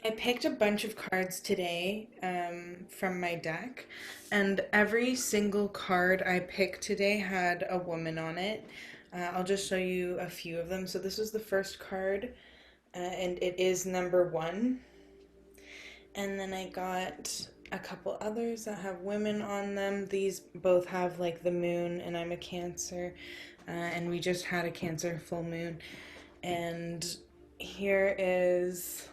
I picked a bunch of cards today from my deck, and every single card I picked today had a woman on it. I'll just show you a few of them. So this was the first card, and it is number one. And then I got a couple others that have women on them. These both have like the moon, and I'm a Cancer, and we just had a Cancer full moon. And here is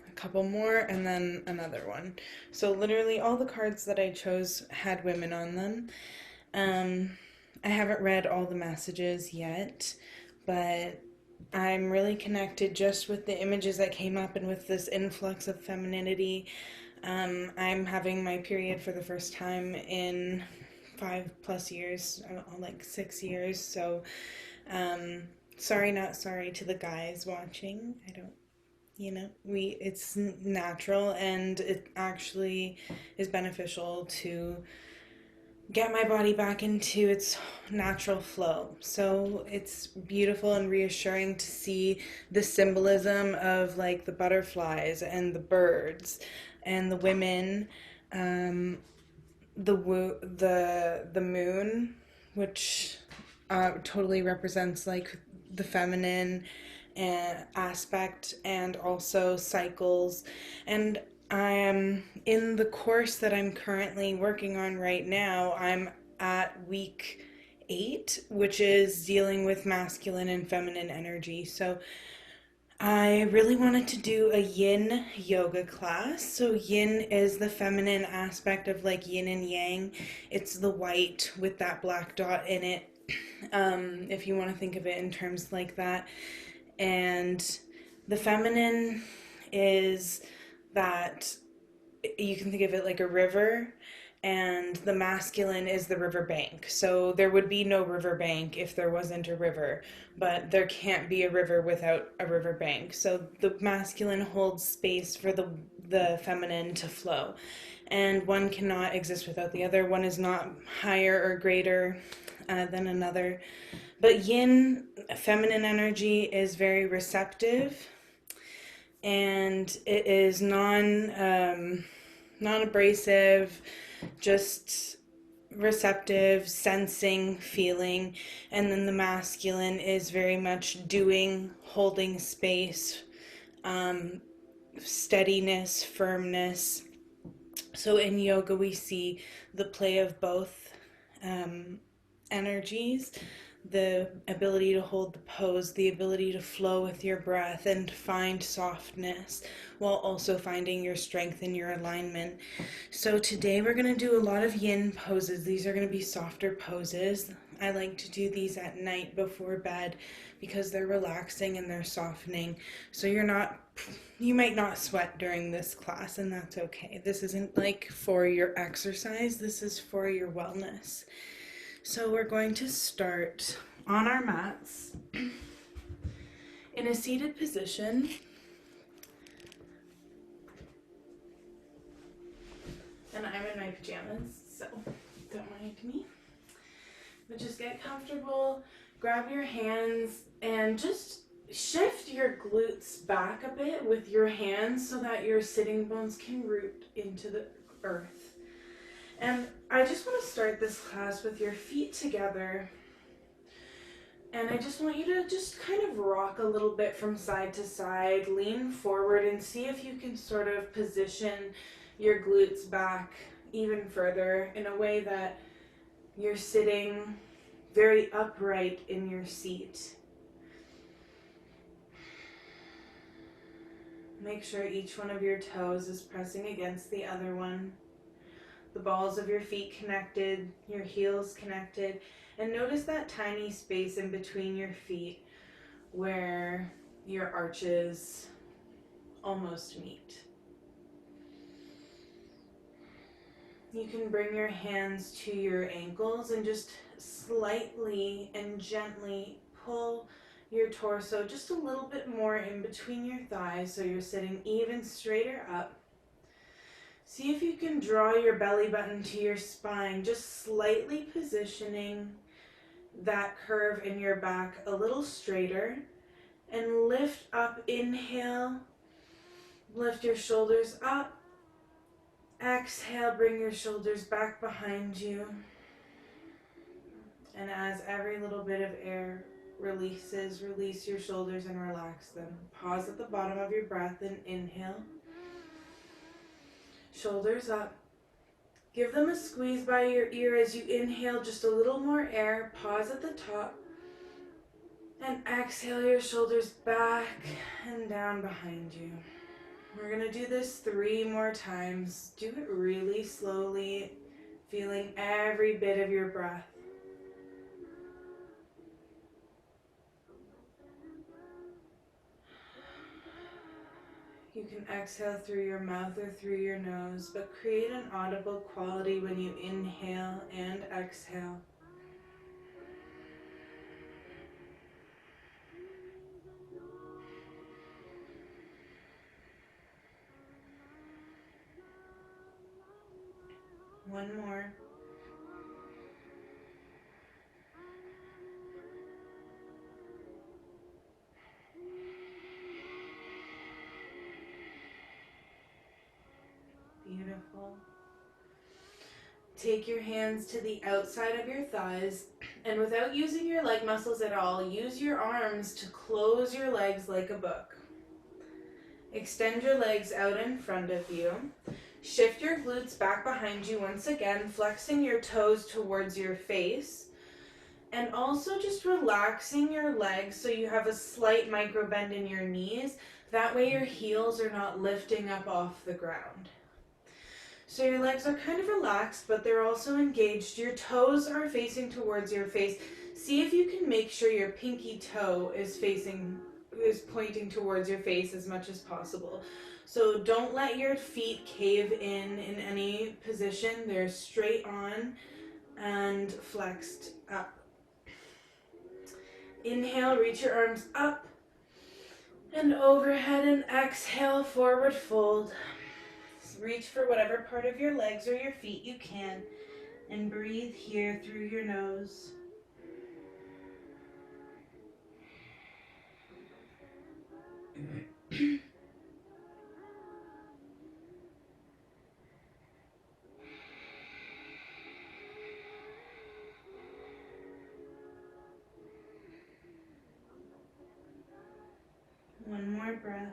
a couple more, and then another one. So literally all the cards that I chose had women on them. I haven't read all the messages yet, but I'm really connected just with the images that came up and with this influx of femininity. I'm having my period for the first time in 5+ years, like 6 years. So, sorry, not sorry to the guys watching. I don't, it's natural, and it actually is beneficial to get my body back into its natural flow. So it's beautiful and reassuring to see the symbolism of like the butterflies and the birds and the women, the moon, which totally represents like the feminine aspect, and also cycles. And I am in the course that I'm currently working on right now. I'm at week 8, which is dealing with masculine and feminine energy. So I really wanted to do a yin yoga class. So yin is the feminine aspect of like yin and yang. It's the white with that black dot in it. If you want to think of it in terms like that. And the feminine is that you can think of it like a river, and the masculine is the river bank. So there would be no river bank if there wasn't a river, but there can't be a river without a river bank. So the masculine holds space for the feminine to flow, and one cannot exist without the other. One is not higher or greater than another. But yin, feminine energy, is very receptive, and it is non-abrasive, just receptive, sensing, feeling. And then the masculine is very much doing, holding space, steadiness, firmness. So in yoga we see the play of both energies, the ability to hold the pose, the ability to flow with your breath and find softness while also finding your strength and your alignment. So today we're going to do a lot of yin poses. These are going to be softer poses. I like to do these at night before bed because they're relaxing and they're softening. So you might not sweat during this class, and that's okay. This isn't like for your exercise, this is for your wellness. So we're going to start on our mats in a seated position. And I'm in my pajamas, so don't mind me. But just get comfortable, grab your hands, and just shift your glutes back a bit with your hands so that your sitting bones can root into the earth. And I just want to start this class with your feet together. And I just want you to just kind of rock a little bit from side to side, lean forward, and see if you can sort of position your glutes back even further in a way that you're sitting very upright in your seat. Make sure each one of your toes is pressing against the other one. The balls of your feet connected, your heels connected, and notice that tiny space in between your feet where your arches almost meet. You can bring your hands to your ankles and just slightly and gently pull your torso just a little bit more in between your thighs so you're sitting even straighter up. See if you can draw your belly button to your spine, just slightly positioning that curve in your back a little straighter, and lift up, inhale, Lift your shoulders up. Exhale, bring your shoulders back behind you. And as every little bit of air releases, release your shoulders and relax them. Pause at the bottom of your breath and inhale. Shoulders up. Give them a squeeze by your ear as you inhale just a little more air. Pause at the top. And exhale your shoulders back and down behind you. We're going to do this 3 more times. Do it really slowly, feeling every bit of your breath. You can exhale through your mouth or through your nose, but create an audible quality when you inhale and exhale. One more. Beautiful. Take your hands to the outside of your thighs, and without using your leg muscles at all, use your arms to close your legs like a book. Extend your legs out in front of you. Shift your glutes back behind you once again, flexing your toes towards your face. And also just relaxing your legs so you have a slight micro bend in your knees. That way your heels are not lifting up off the ground. So your legs are kind of relaxed, but they're also engaged. Your toes are facing towards your face. See if you can make sure your pinky toe is pointing towards your face as much as possible. So don't let your feet cave in any position. They're straight on and flexed up. Inhale, reach your arms up and overhead, and exhale, forward fold. Reach for whatever part of your legs or your feet you can, and breathe here through your nose. One more breath.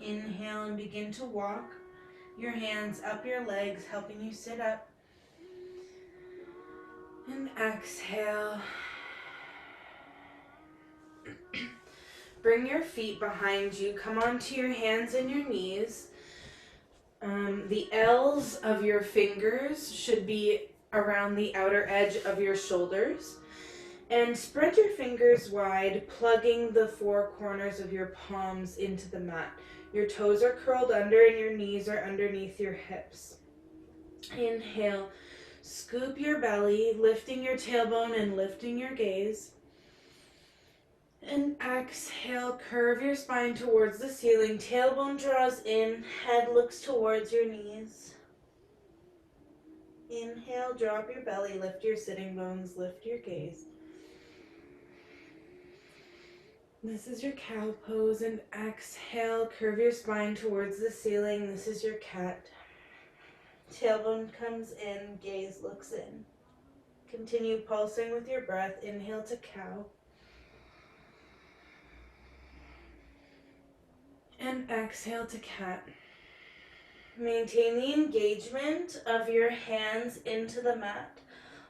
Inhale and begin to walk your hands up your legs, helping you sit up. And exhale. Bring your feet behind you. Come onto your hands and your knees. The L's of your fingers should be around the outer edge of your shoulders. And spread your fingers wide, plugging the 4 corners of your palms into the mat. Your toes are curled under and your knees are underneath your hips. Inhale, scoop your belly, lifting your tailbone and lifting your gaze. And exhale, curve your spine towards the ceiling. Tailbone draws in, head looks towards your knees. Inhale, drop your belly, lift your sitting bones, lift your gaze. This is your cow pose, and exhale, curve your spine towards the ceiling. This is your cat. Tailbone comes in, gaze looks in. Continue pulsing with your breath. Inhale to cow. And exhale to cat. Maintain the engagement of your hands into the mat,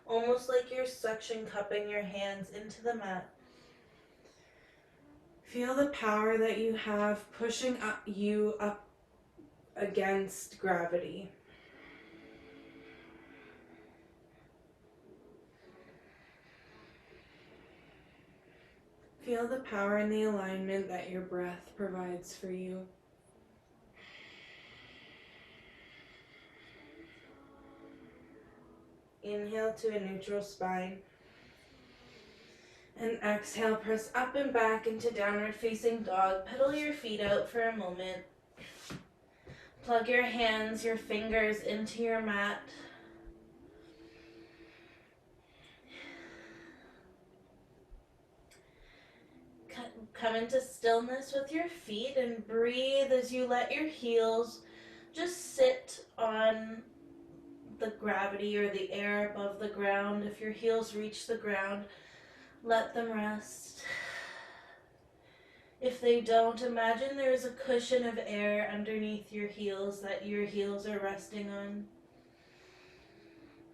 almost like you're suction cupping your hands into the mat. Feel the power that you have pushing you up against gravity. Feel the power and the alignment that your breath provides for you. Inhale to a neutral spine. And exhale, press up and back into downward facing dog. Pedal your feet out for a moment. Plug your hands, your fingers into your mat. Come into stillness with your feet and breathe as you let your heels just sit on the gravity or the air above the ground. If your heels reach the ground, let them rest. If they don't, imagine there's a cushion of air underneath your heels that your heels are resting on.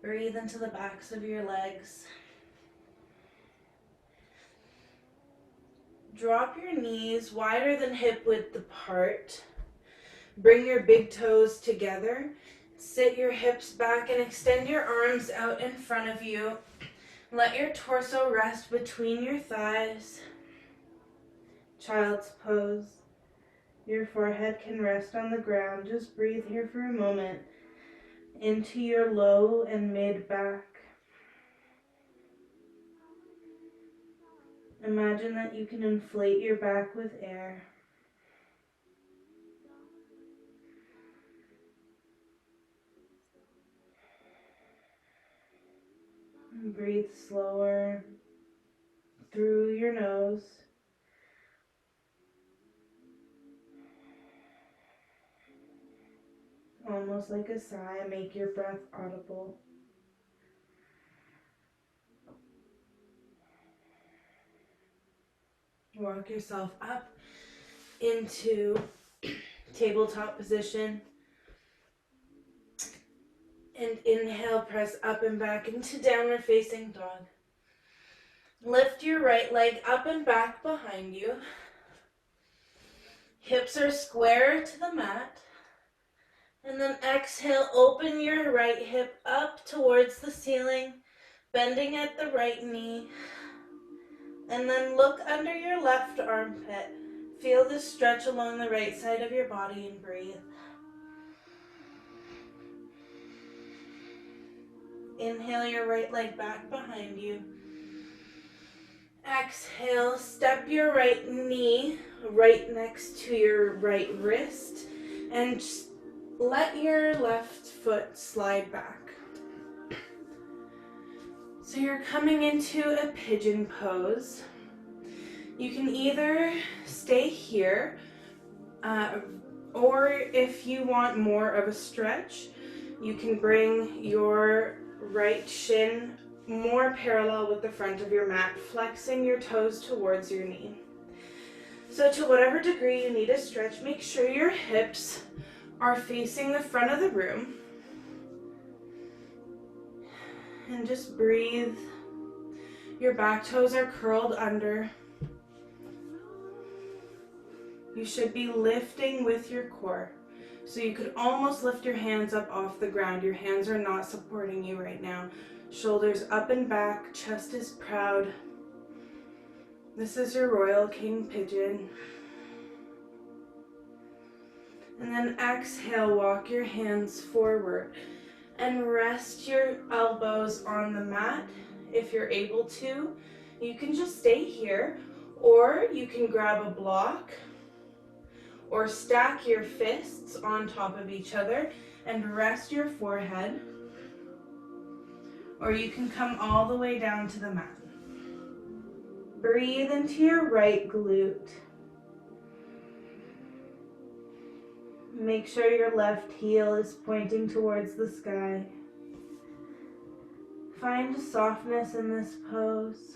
Breathe into the backs of your legs. Drop your knees wider than hip width apart. Bring your big toes together. Sit your hips back and extend your arms out in front of you. Let your torso rest between your thighs. Child's pose. Your forehead can rest on the ground. Just breathe here for a moment into your low and mid back. Imagine that you can inflate your back with air. And breathe slower through your nose. Almost like a sigh, make your breath audible. Walk yourself up into tabletop position. And inhale, press up and back into downward facing dog. Lift your right leg up and back behind you. Hips are square to the mat. And then exhale, open your right hip up towards the ceiling, bending at the right knee. And then look under your left armpit. Feel the stretch along the right side of your body and breathe. Inhale your right leg back behind you. Exhale, step your right knee right next to your right wrist and just let your left foot slide back. So you're coming into a pigeon pose. You can either stay here or if you want more of a stretch, you can bring your right shin more parallel with the front of your mat, flexing your toes towards your knee. So to whatever degree you need a stretch, make sure your hips are facing the front of the room. And just breathe. Your back toes are curled under. You should be lifting with your core. So you could almost lift your hands up off the ground. Your hands are not supporting you right now. Shoulders up and back, chest is proud. This is your Royal King Pigeon. And then exhale, walk your hands forward and rest your elbows on the mat if you're able to. You can just stay here, or you can grab a block or stack your fists on top of each other and rest your forehead, or you can come all the way down to the mat. Breathe into your right glute. Make sure your left heel is pointing towards the sky. Find softness in this pose.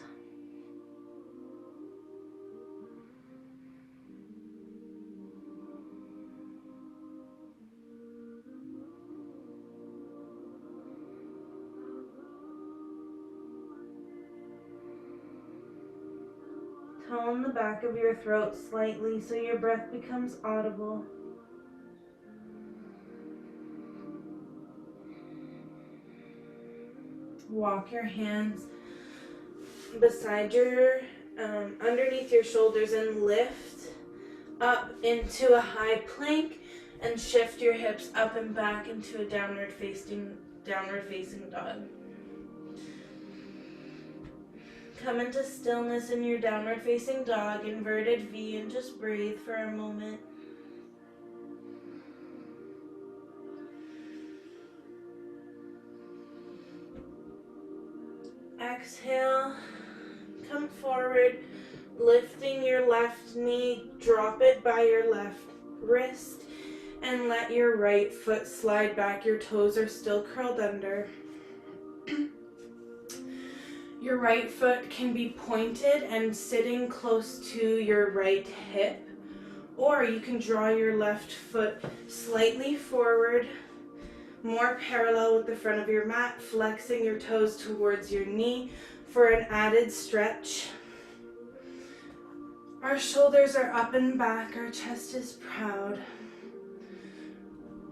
Tone the back of your throat slightly so your breath becomes audible. Walk your hands beside your, underneath your shoulders and lift up into a high plank and shift your hips up and back into a downward facing dog. Come into stillness in your downward facing dog, inverted V, and just breathe for a moment. Exhale, come forward, Lifting your left knee, drop it by your left wrist, and let your right foot slide back. Your toes are still curled under. Your right foot can be pointed and sitting close to your right hip, or you can draw your left foot slightly forward, more parallel with the front of your mat, flexing your toes towards your knee for an added stretch. Our shoulders are up and back, our chest is proud.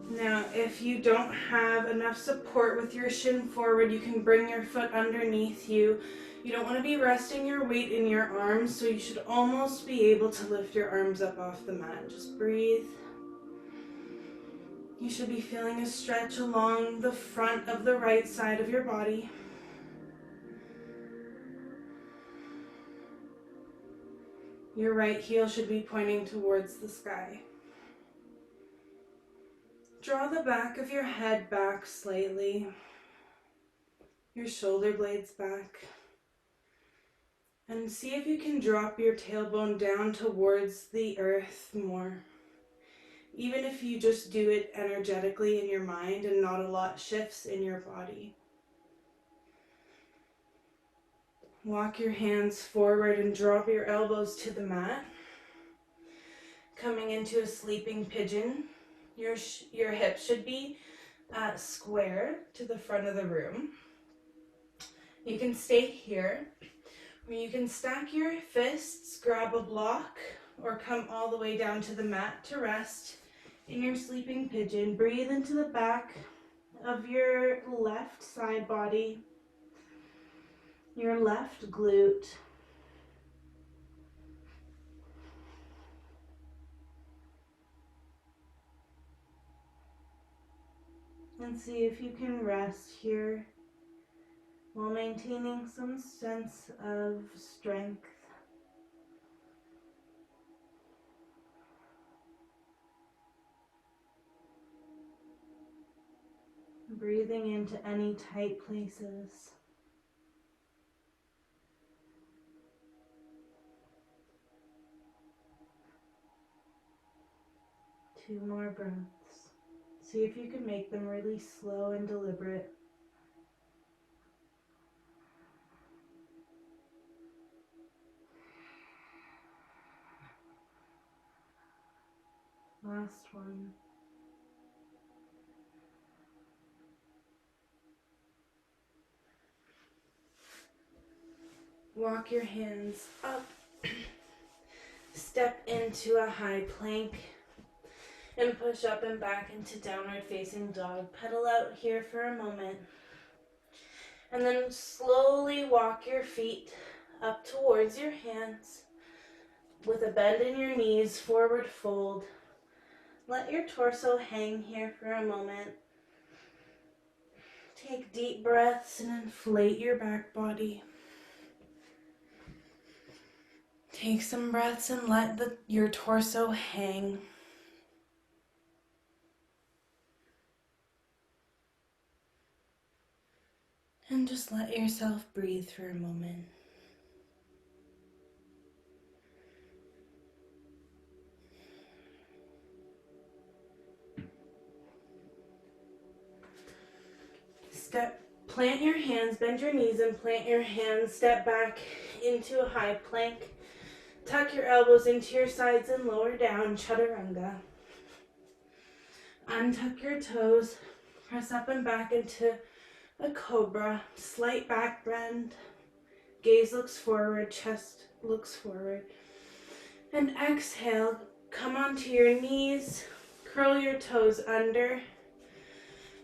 Now, if you don't have enough support with your shin forward, you can bring your foot underneath you. You don't want to be resting your weight in your arms, so you should almost be able to lift your arms up off the mat. Just breathe. You should be feeling a stretch along the front of the right side of your body. Your right heel should be pointing towards the sky. Draw the back of your head back slightly, your shoulder blades back, and see if you can drop your tailbone down towards the earth more. Even if you just do it energetically in your mind and not a lot shifts in your body. Walk your hands forward and drop your elbows to the mat. Coming into a sleeping pigeon. Your hips should be square to the front of the room. You can stay here, or you can stack your fists, grab a block, or come all the way down to the mat to rest in your sleeping pigeon. Breathe into the back of your left side body, your left glute. And see if you can rest here while maintaining some sense of strength. Breathing into any tight places. 2 more breaths. See if you can make them really slow and deliberate. Last one. Walk your hands up. Step into a high plank. And push up and back into downward facing dog. Pedal out here for a moment. And then slowly walk your feet up towards your hands with a bend in your knees, forward fold. Let your torso hang here for a moment. Take deep breaths and inflate your back body. Take some breaths and let your torso hang. And just let yourself breathe for a moment. Plant your hands, bend your knees and plant your hands. Step back into a high plank. Tuck your elbows into your sides and lower down, chaturanga. Untuck your toes. Press up and back into a cobra. Slight back bend. Gaze looks forward, chest looks forward. And exhale, come onto your knees. Curl your toes under.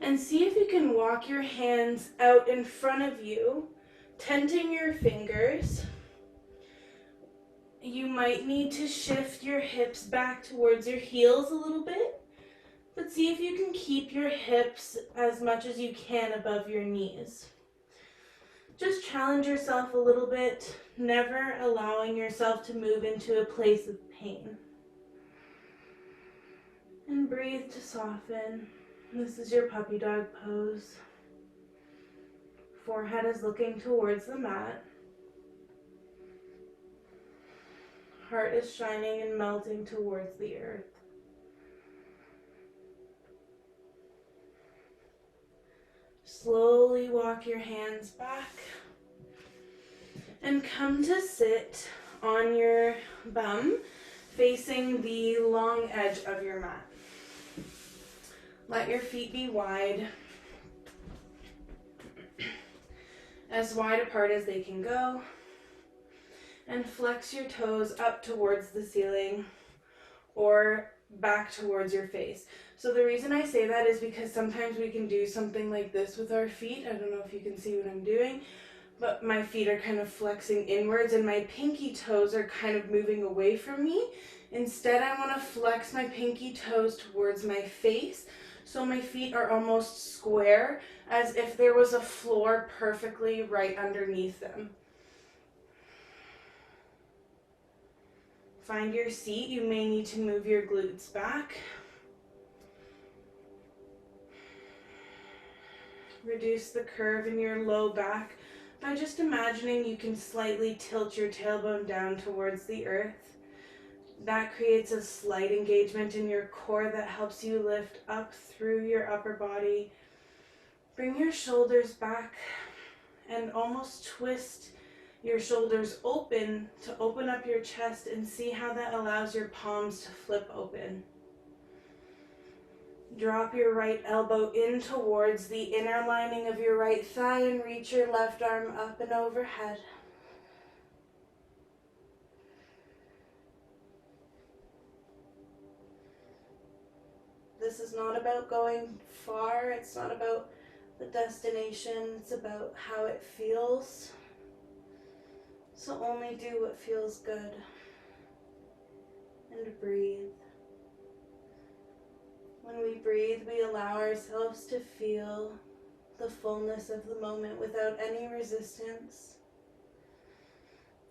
And see if you can walk your hands out in front of you, tenting your fingers. You might need to shift your hips back towards your heels a little bit, but see if you can keep your hips as much as you can above your knees. Just challenge yourself a little bit, never allowing yourself to move into a place of pain. And breathe to soften. This is your puppy dog pose. Forehead is looking towards the mat. heart is shining and melting towards the earth. Slowly walk your hands back and come to sit on your bum, facing the long edge of your mat. Let your feet be wide apart as they can go, and flex your toes up towards the ceiling or back towards your face. So the reason I say that is because sometimes we can do something like this with our feet. I don't know if you can see what I'm doing, but my feet are kind of flexing inwards and my pinky toes are kind of moving away from me. Instead, I want to flex my pinky toes towards my face, so my feet are almost square, as if there was a floor perfectly right underneath them. Find your seat. You may need to move your glutes back. Reduce the curve in your low back by just imagining you can slightly tilt your tailbone down towards the earth. That creates a slight engagement in your core that helps you lift up through your upper body. Bring your shoulders back and almost twist your shoulders open to open up your chest, and see how that allows your palms to flip open. Drop your right elbow in towards the inner lining of your right thigh and reach your left arm up and overhead. This is not about going far, it's not about the destination, it's about how it feels. So only do what feels good. And breathe. When we breathe, we allow ourselves to feel the fullness of the moment without any resistance.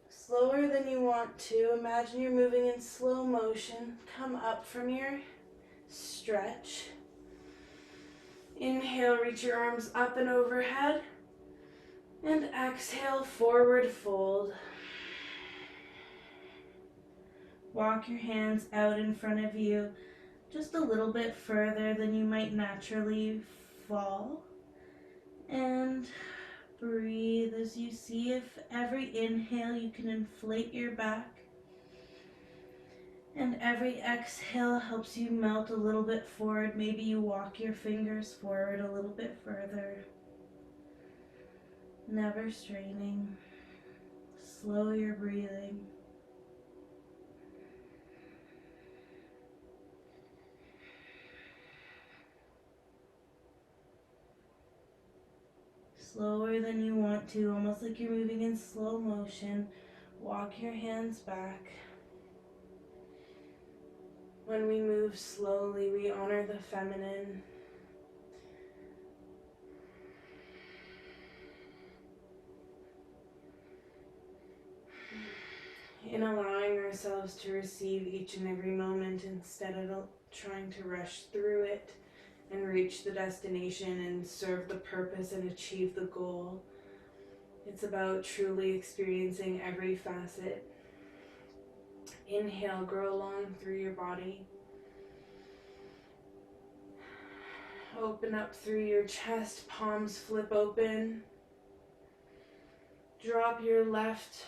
Slower than you want to, imagine you're moving in slow motion. Come up from your stretch. Inhale, reach your arms up and overhead. And exhale, forward fold. Walk your hands out in front of you, just a little bit further than you might naturally fall. And breathe as you see if every inhale you can inflate your back, and every exhale helps you melt a little bit forward. Maybe you walk your fingers forward a little bit further. Never straining. Slow your breathing. Slower than you want to, almost like you're moving in slow motion. Walk your hands back. When we move slowly, we honor the feminine. In allowing ourselves to receive each and every moment instead of trying to rush through it and reach the destination and serve the purpose and achieve the goal. It's about truly experiencing every facet. Inhale, grow along through your body. Open up through your chest, palms flip open. Drop your left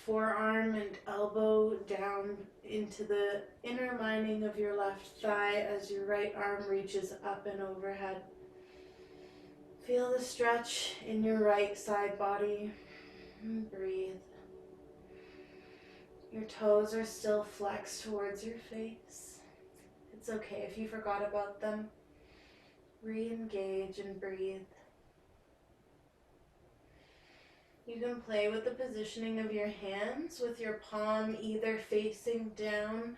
forearm and elbow down into the inner lining of your left thigh as your right arm reaches up and overhead. Feel the stretch in your right side body. And breathe. Your toes are still flexed towards your face. It's okay if you forgot about them. Re-engage and breathe. You can play with the positioning of your hands with your palm either facing down,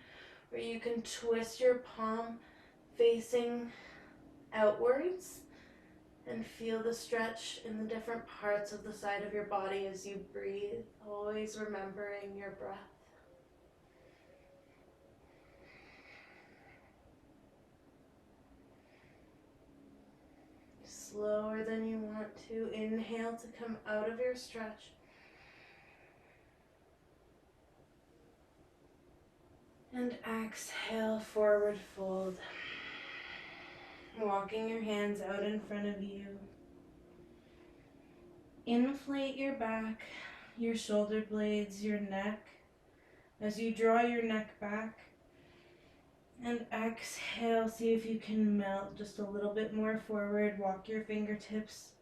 or you can twist your palm facing outwards and feel the stretch in the different parts of the side of your body as you breathe, always remembering your breath. Slower than you want to. Inhale to come out of your stretch. And exhale, forward fold. Walking your hands out in front of you. Inflate your back, your shoulder blades, your neck. As you draw your neck back, and exhale, see if you can melt just a little bit more forward. Walk your fingertips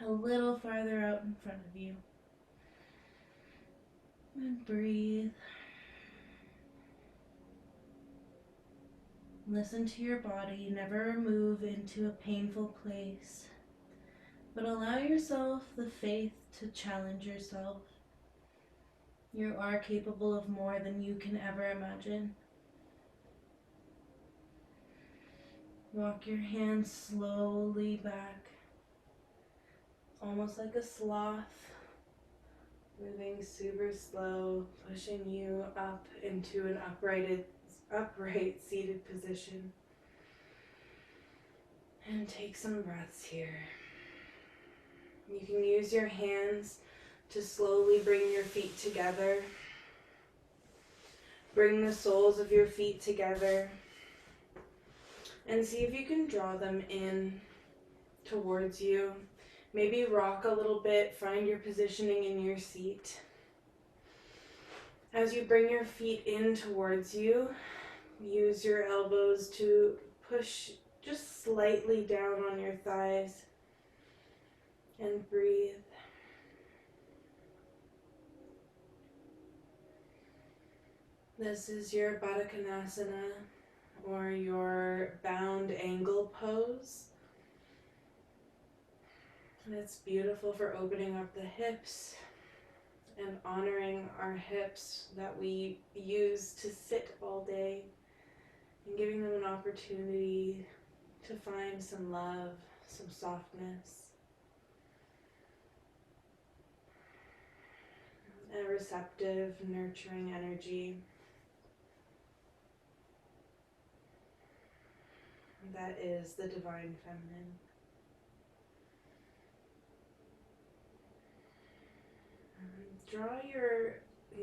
a little farther out in front of you. And breathe. Listen to your body. Never move into a painful place, but allow yourself the faith to challenge yourself. You are capable of more than you can ever imagine. Walk your hands slowly back, almost like a sloth, moving super slow, pushing you up into an upright seated position. And take some breaths here. You can use your hands to slowly bring your feet together. Bring the soles of your feet together and see if you can draw them in towards you. Maybe rock a little bit, find your positioning in your seat. As you bring your feet in towards you, use your elbows to push just slightly down on your thighs and breathe. This is your Baddha Konasana, or your bound angle pose. And it's beautiful for opening up the hips and honoring our hips that we use to sit all day, and giving them an opportunity to find some love, some softness, a receptive, nurturing energy that is the divine feminine. Draw your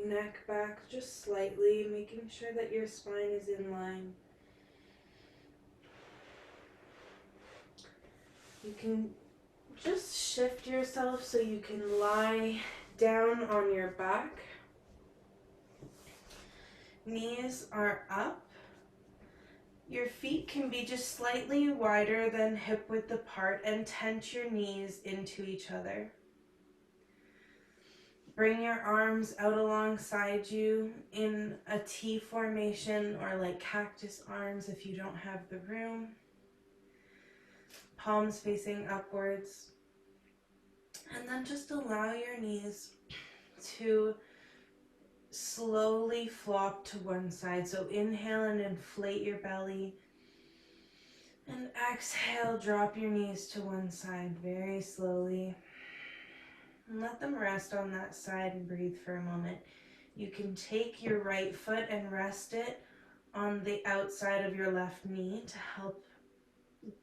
neck back just slightly, making sure that your spine is in line. You can just shift yourself so you can lie down on your back. Knees are up. Your feet can be just slightly wider than hip width apart, and tense your knees into each other. Bring your arms out alongside you in a T formation, or like cactus arms if you don't have the room. Palms facing upwards. And then just allow your knees to slowly flop to one side. So inhale and inflate your belly. And exhale, drop your knees to one side very slowly. And let them rest on that side and breathe for a moment. You can take your right foot and rest it on the outside of your left knee to help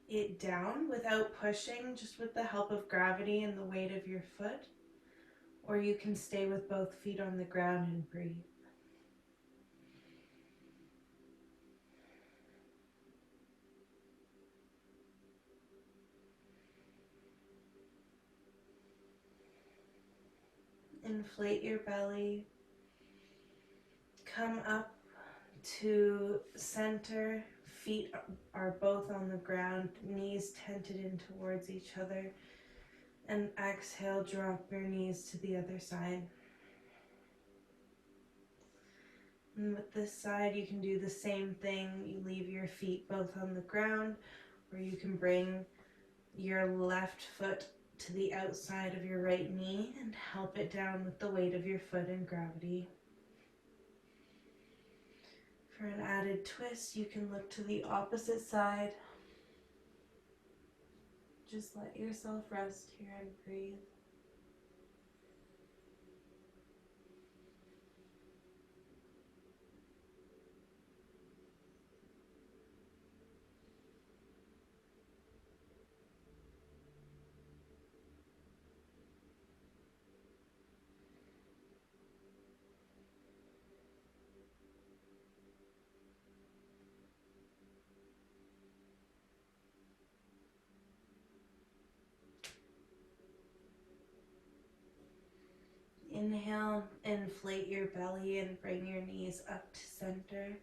it down without pushing, just with the help of gravity and the weight of your foot. Or you can stay with both feet on the ground and breathe. Inflate your belly. Come up to center. Feet are both on the ground, knees tented in towards each other. And exhale, drop your knees to the other side. And with this side, you can do the same thing. You leave your feet both on the ground, or you can bring your left foot to the outside of your right knee and help it down with the weight of your foot and gravity. For an added twist, you can look to the opposite side. Just let yourself rest here and breathe. Inhale, inflate your belly and bring your knees up to center.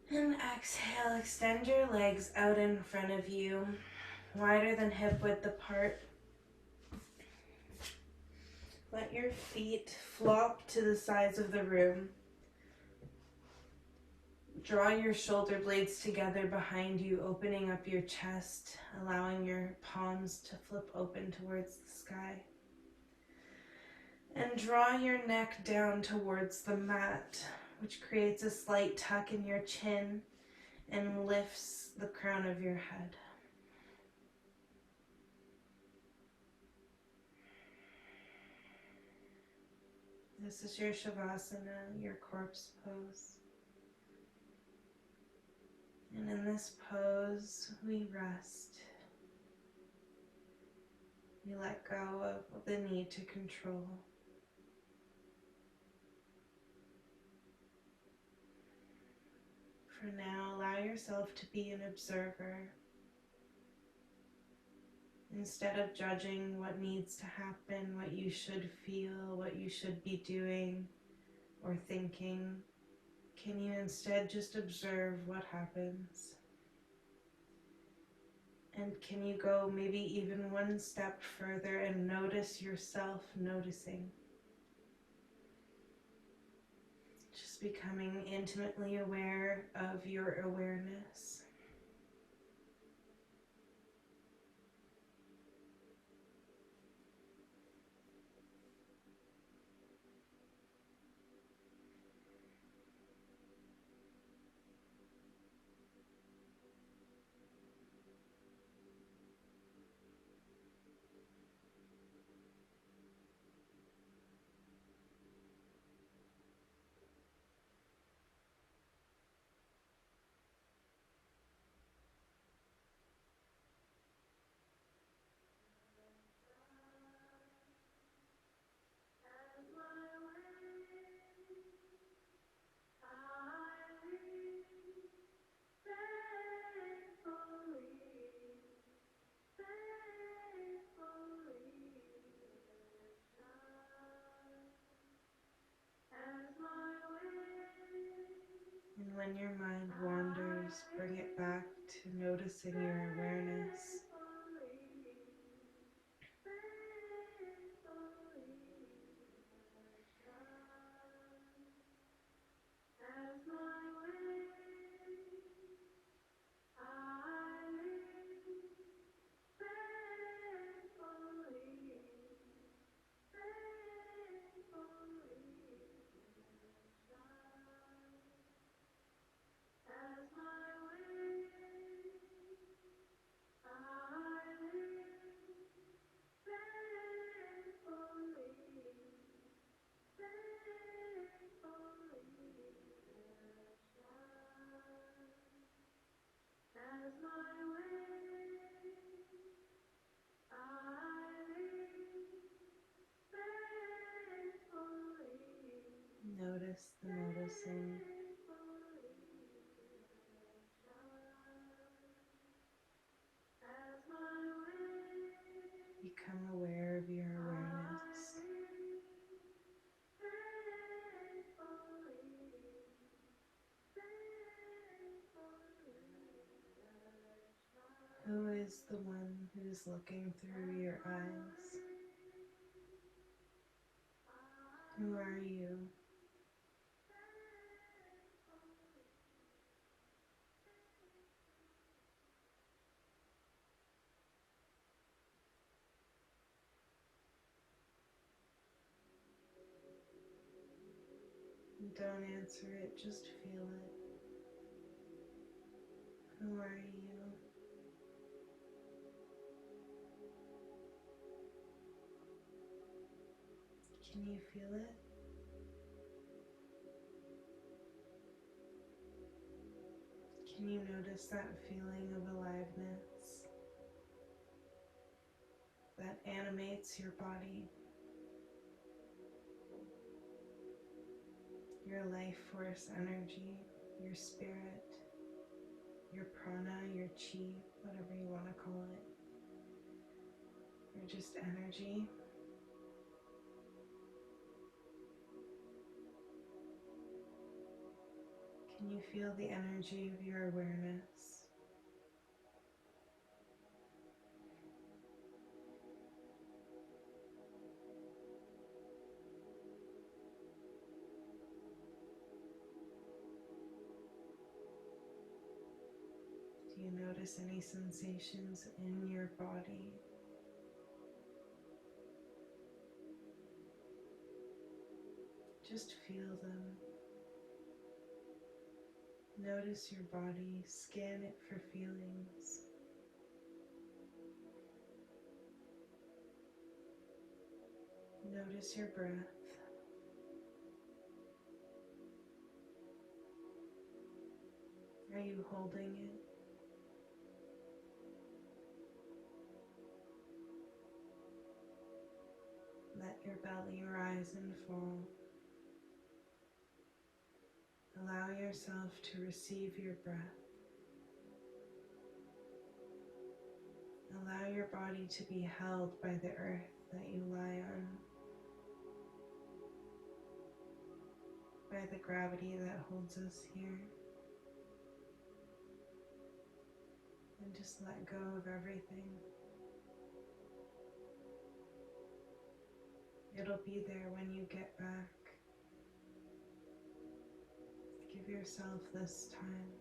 And exhale, extend your legs out in front of you, wider than hip width apart. Let your feet flop to the sides of the room. Draw your shoulder blades together behind you, opening up your chest, allowing your palms to flip open towards the sky. And draw your neck down towards the mat, which creates a slight tuck in your chin and lifts the crown of your head. This is your Shavasana, your corpse pose. And in this pose, we rest. We let go of the need to control. For now, allow yourself to be an observer. Instead of judging what needs to happen, what you should feel, what you should be doing or thinking, can you instead just observe what happens? And can you go maybe even one step further and notice yourself noticing? Just becoming intimately aware of your awareness. And when your mind wanders, bring it back to noticing your awareness. Notice the noticing. Become aware of your awareness. Who is the one who's looking through your eyes? Who are you? Don't answer it, just feel it. Who are you? Can you feel it? Can you notice that feeling of aliveness that animates your body, your life force energy, your spirit, your prana, your chi, whatever you want to call it, or just energy? Can you feel the energy of your awareness? Do you notice any sensations in your body? Just feel them. Notice your body, scan it for feelings. Notice your breath. Are you holding it? Let your belly rise and fall. Allow yourself to receive your breath. Allow your body to be held by the earth that you lie on, by the gravity that holds us here. And just let go of everything. It'll be there when you get back. Give yourself this time.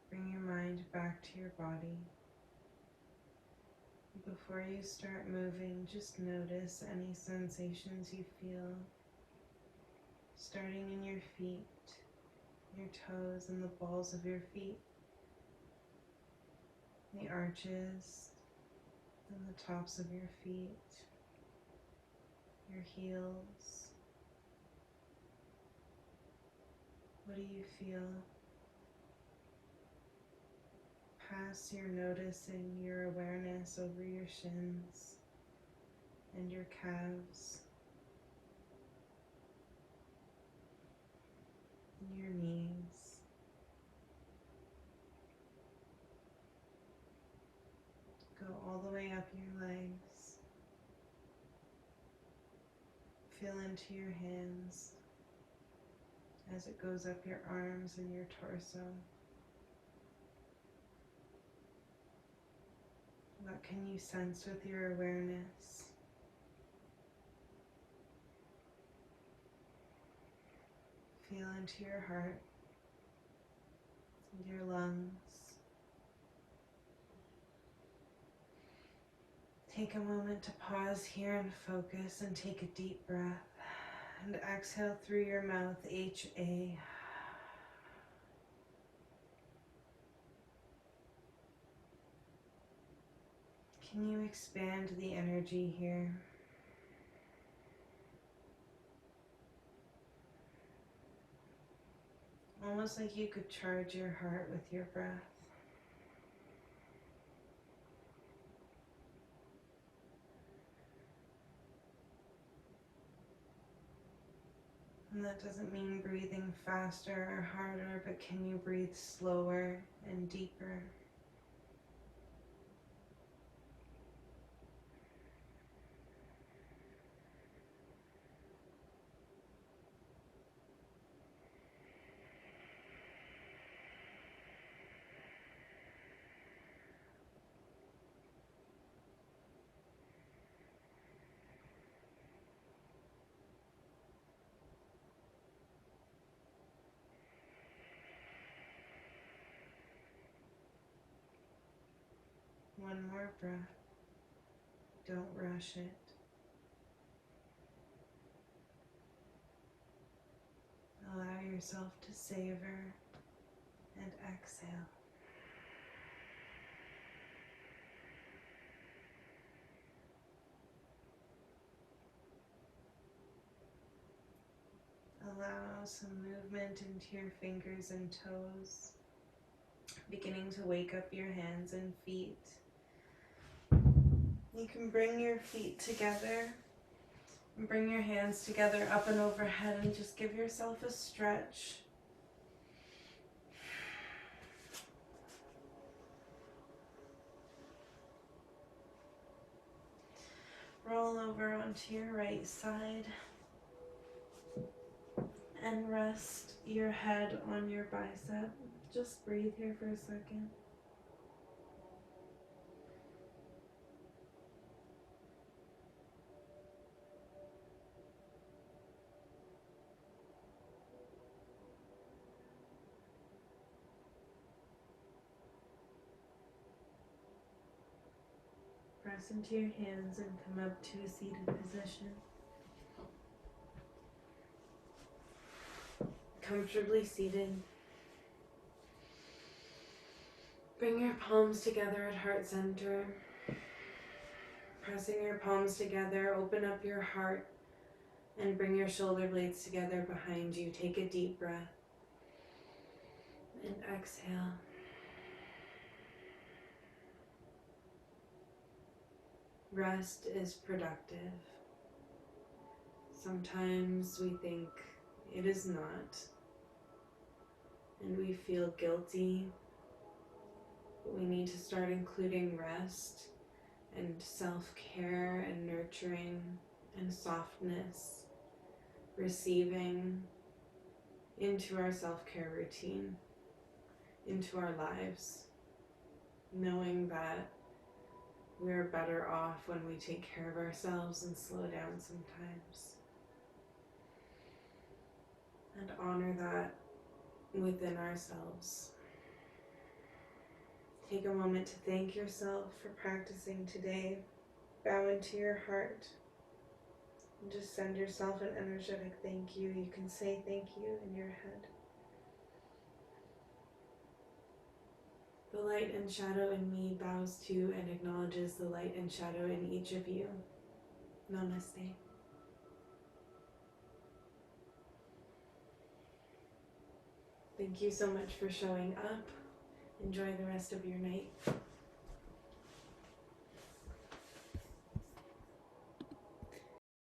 Bring your mind back to your body. Before you start moving, just notice any sensations you feel, starting in your feet, your toes and the balls of your feet, the arches and the tops of your feet, your heels. What do you feel? Pass your noticing, your awareness over your shins and your calves and your knees. Go all the way up your legs. Feel into your hands as it goes up your arms and your torso. What can you sense with your awareness? Feel into your heart and your lungs. Take a moment to pause here and focus and take a deep breath. And exhale through your mouth, H-A. Can you expand the energy here? Almost like you could charge your heart with your breath. And that doesn't mean breathing faster or harder, but can you breathe slower and deeper? One more breath. Don't rush it. Allow yourself to savor and exhale. Allow some movement into your fingers and toes, beginning to wake up your hands and feet. You can bring your feet together and bring your hands together up and overhead and just give yourself a stretch. Roll over onto your right side and rest your head on your bicep. Just breathe here for a second. Press into your hands and come up to a seated position. Comfortably seated. Bring your palms together at heart center. Pressing your palms together, open up your heart and bring your shoulder blades together behind you. Take a deep breath and exhale. Rest is productive. Sometimes we think it is not, and we feel guilty, but we need to start including rest and self-care and nurturing and softness, receiving into our self-care routine, into our lives, knowing that we're better off when we take care of ourselves and slow down sometimes. And honor that within ourselves. Take a moment to thank yourself for practicing today. Bow into your heart and just send yourself an energetic thank you. You can say thank you in your head. The light and shadow in me bows to and acknowledges the light and shadow in each of you. Namaste. Thank you so much for showing up. Enjoy the rest of your night.